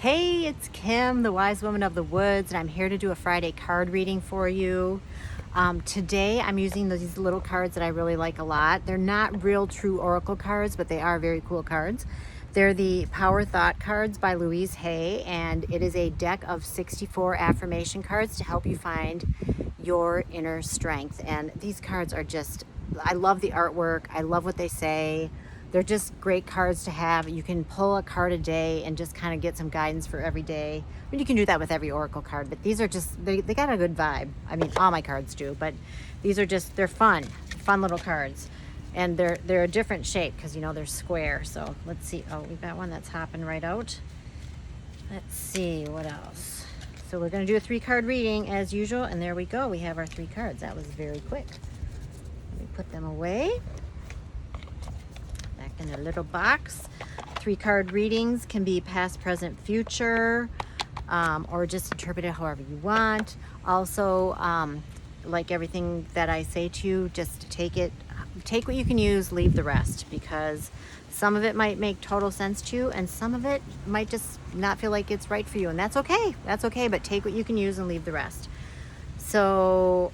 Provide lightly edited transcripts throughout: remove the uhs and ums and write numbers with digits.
Hey, it's Kim, the wise woman of the woods, and I'm here to do a Friday card reading for you. Today I'm using these little cards that I really like a lot. They're not real true oracle cards, but they are very cool cards. They're the Power Thought cards by Louise, and it is a deck of 64 affirmation cards to help you find your inner strength. And these cards are just, I love the artwork. I love what they say. They're just great cards to have. You can pull a card a day and just kind of get some guidance for every day. I mean, you can do that with every oracle card, but these are just, they got a good vibe. I mean, all my cards do, but these are just, they're fun little cards. And they're a different shape because, you know, they're square. So let's see. Oh, we've got one that's hopping right out. Let's see what else. So we're going to do a 3-card reading as usual. And there we go. We have our 3 cards. That was very quick. Let me put them away back in their little box. 3-card readings can be past, present, future, or just interpret it however you want. Also, like everything that I say to you, just take what you can use, leave the rest, because some of it might make total sense to you and some of it might just not feel like it's right for you, and that's okay. That's okay, but take what you can use and leave the rest. So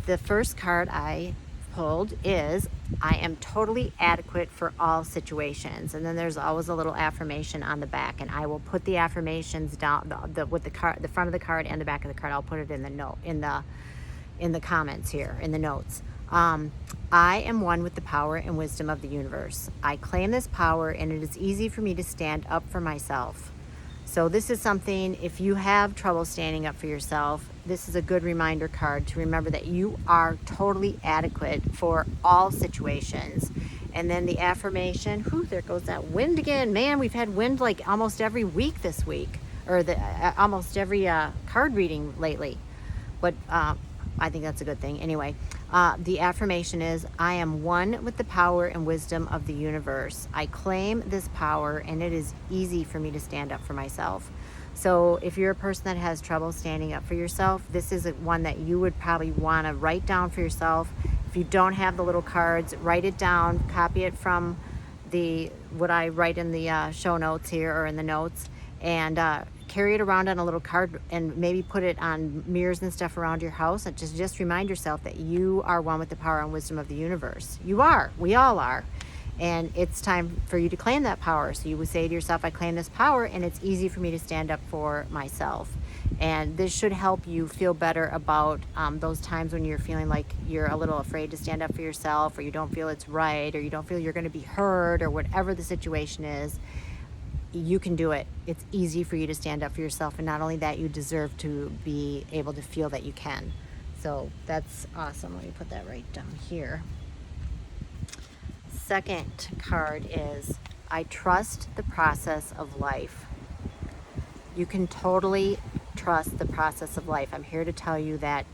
the first card I pulled is, I am totally adequate for all situations. And then there's always a little affirmation on the back, and I will put the affirmations down with the card, the front of the card and the back of the card. I'll put it in the note, in the comments here, in the notes. I am one with the power and wisdom of the universe. I claim this power, and it is easy for me to stand up for myself. So this is something, if you have trouble standing up for yourself, this is a good reminder card to remember that you are totally adequate for all situations. And then the affirmation, whew, there goes that wind again. Man, we've had wind like almost every week this week, or almost every card reading lately. But I think that's a good thing. Anyway, the affirmation is, I am one with the power and wisdom of the universe. I claim this power, and it is easy for me to stand up for myself. So if you're a person that has trouble standing up for yourself, this is one that you would probably want to write down for yourself. If you don't have the little cards, write it down, copy it from what I write in the show notes here, or in the notes, and carry it around on a little card, and maybe put it on mirrors and stuff around your house, and just remind yourself that you are one with the power and wisdom of the universe. You are. We all are. And it's time for you to claim that power. So you would say to yourself, I claim this power, and it's easy for me to stand up for myself. And this should help you feel better about those times when you're feeling like you're a little afraid to stand up for yourself, or you don't feel it's right, or you don't feel you're going to be heard, or whatever the situation is. You can do it. It's easy for you to stand up for yourself, and not only that, you deserve to be able to feel that you can. So that's awesome. Let me put that right down here. Second card is, I trust the process of life. You can totally trust the process of life. I'm here to tell you that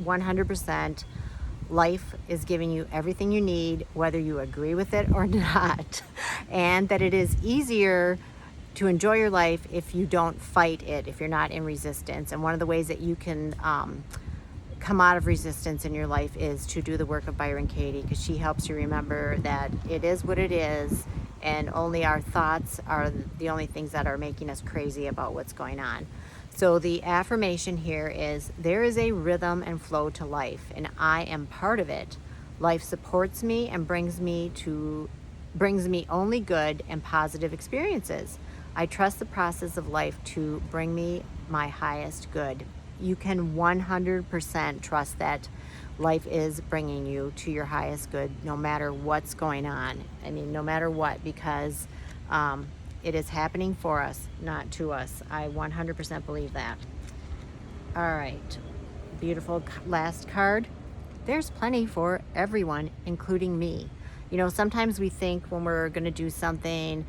100% life is giving you everything you need, whether you agree with it or not, and that it is easier to enjoy your life if you don't fight it, if you're not in resistance. And one of the ways that you can come out of resistance in your life is to do the work of Byron Katie, because she helps you remember that it is what it is, and only our thoughts are the only things that are making us crazy about what's going on. So the affirmation here is, there is a rhythm and flow to life, and I am part of it. Life supports me and brings me only good and positive experiences. I trust the process of life to bring me my highest good. You can 100% trust that life is bringing you to your highest good, no matter what's going on. I mean, no matter what, because it is happening for us, not to us. I 100% believe that. All right, beautiful last card. There's plenty for everyone, including me. You know, sometimes we think when we're going to do something,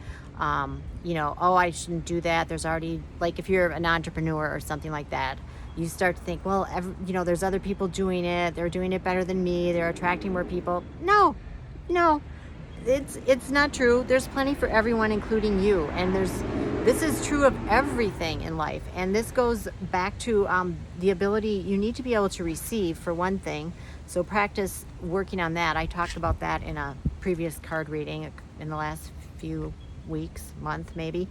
you know, oh, I shouldn't do that. There's already, like if you're an entrepreneur or something like that, you start to think, well, you know, there's other people doing it. They're doing it better than me. They're attracting more people. No, it's not true. There's plenty for everyone, including you. And this is true of everything in life. And this goes back to the ability, you need to be able to receive, for one thing. So practice working on that. I talked about that in a previous card reading in the last few weeks, month maybe.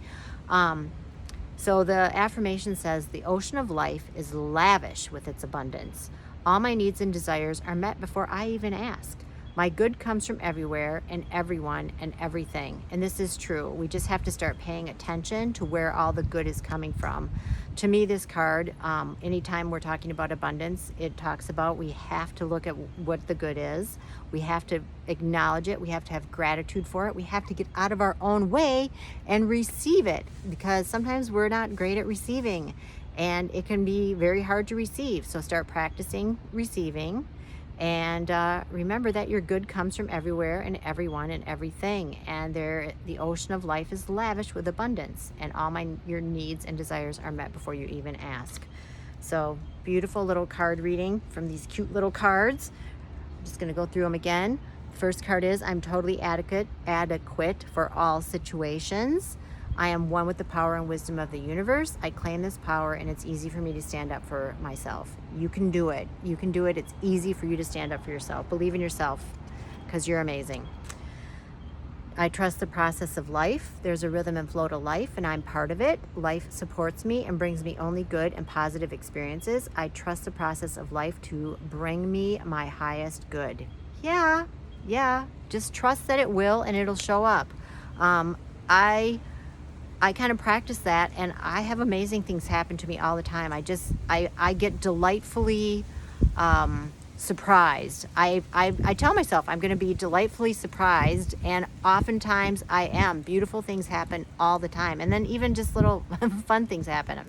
So the affirmation says, the ocean of life is lavish with its abundance. All my needs and desires are met before I even ask. My good comes from everywhere and everyone and everything. And this is true. We just have to start paying attention to where all the good is coming from. To me, this card, anytime we're talking about abundance, it talks about we have to look at what the good is. We have to acknowledge it. We have to have gratitude for it. We have to get out of our own way and receive it, because sometimes we're not great at receiving and it can be very hard to receive. So start practicing receiving. And remember that your good comes from everywhere and everyone and everything. And the ocean of life is lavish with abundance. And your needs and desires are met before you even ask. So beautiful little card reading from these cute little cards. I'm just going to go through them again. First card is, I'm totally adequate for all situations. I am one with the power and wisdom of the universe. I claim this power, and it's easy for me to stand up for myself. You can do it. You can do it. It's easy for you to stand up for yourself. Believe in yourself, because you're amazing. I trust the process of life. There's a rhythm and flow to life, and I'm part of it. Life supports me and brings me only good and positive experiences. I trust the process of life to bring me my highest good. Yeah. Just trust that it will, and it'll show up. I kind of practice that, and I have amazing things happen to me all the time. I get delightfully surprised. I tell myself I'm going to be delightfully surprised, and oftentimes I am. Beautiful things happen all the time, and then even just little fun things happen.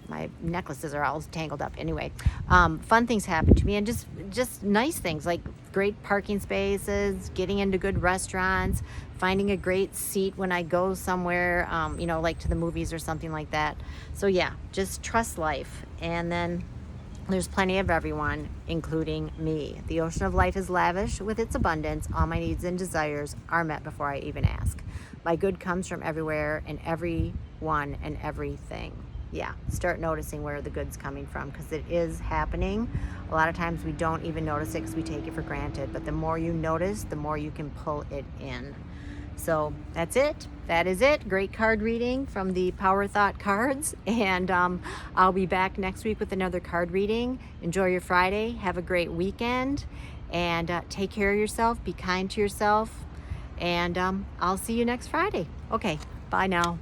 My necklaces are all tangled up. Anyway, fun things happen to me, and just nice things like great parking spaces, getting into good restaurants, finding a great seat when I go somewhere, like to the movies or something like that. So yeah, just trust life. And then there's plenty of everyone, including me. The ocean of life is lavish with its abundance. All my needs and desires are met before I even ask. My good comes from everywhere and everyone and everything. Yeah, start noticing where the good's coming from, because it is happening. A lot of times we don't even notice it because we take it for granted. But the more you notice, the more you can pull it in. So that's it. That is it. Great card reading from the Power Thought cards. And I'll be back next week with another card reading. Enjoy your Friday. Have a great weekend. And take care of yourself. Be kind to yourself. And I'll see you next Friday. Okay, bye now.